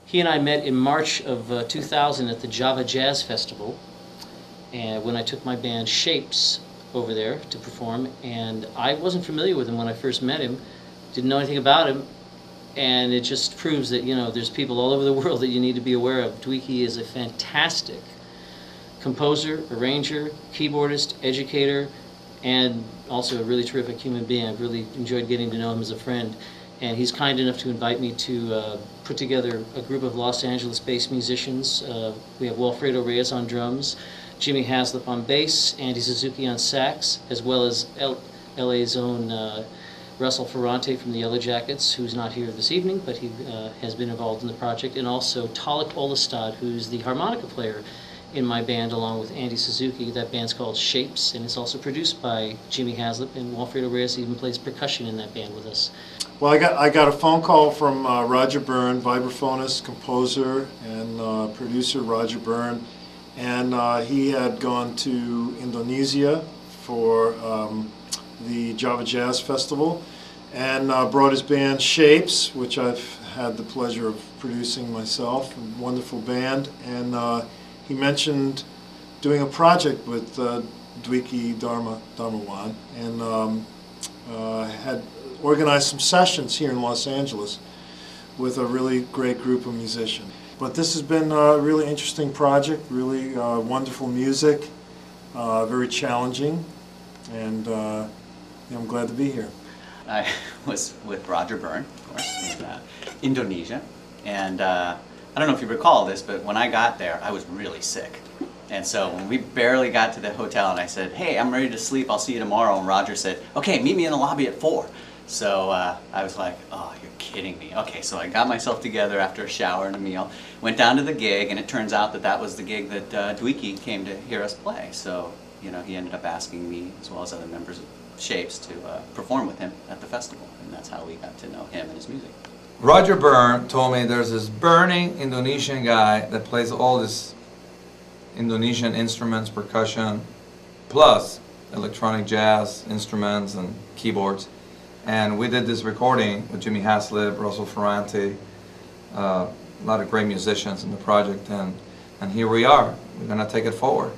He and I met in March of 2000 at the Java Jazz Festival, and when I took my band Shapes over there to perform, and I wasn't familiar with him when I first met him, didn't know anything about him, and it just proves that, you know, there's people all over the world that you need to be aware of. Dwiki is a fantastic composer, arranger, keyboardist, educator, and also a really terrific human being. I've really enjoyed getting to know him as a friend, and he's kind enough to invite me to put together a group of Los Angeles-based musicians. We have Walfredo Reyes on drums, Jimmy Haslip on bass, Andy Suzuki on sax, as well as LA's own Russell Ferrante from the Yellow Jackets, who's not here this evening, but he has been involved in the project, and also Talek Olestad, who's the harmonica player in my band along with Andy Suzuki. That band's called Shapes, and it's also produced by Jimmy Haslip, and Walfredo Reyes even plays percussion in that band with us. Well, I got a phone call from Roger Byrne, vibraphonist, composer, and producer Roger Byrne, and he had gone to Indonesia for the Java Jazz Festival, and brought his band Shapes, which I've had the pleasure of producing myself. A wonderful band, and he mentioned doing a project with Dwiki Dharmawan, and had organized some sessions here in Los Angeles with a really great group of musicians. But this has been a really interesting project, really wonderful music, very challenging, and I'm glad to be here. I was with Roger Byrne, of course, in Indonesia, and I don't know if you recall this, but when I got there, I was really sick. And so when we barely got to the hotel and I said, "Hey, I'm ready to sleep, I'll see you tomorrow," and Roger said, "Okay, meet me in the lobby at 4. So I was like, "Oh, you're kidding me." Okay, so I got myself together after a shower and a meal, went down to the gig, and it turns out that that was the gig that Dwiki came to hear us play. So, you know, he ended up asking me, as well as other members of Shapes, to perform with him at the festival, and that's how we got to know him and his music. Roger Byrne told me there's this burning Indonesian guy that plays all these Indonesian instruments, percussion, plus electronic jazz instruments and keyboards. And we did this recording with Jimmy Haslip, Russell Ferrante, a lot of great musicians in the project, and here we are. We're going to take it forward.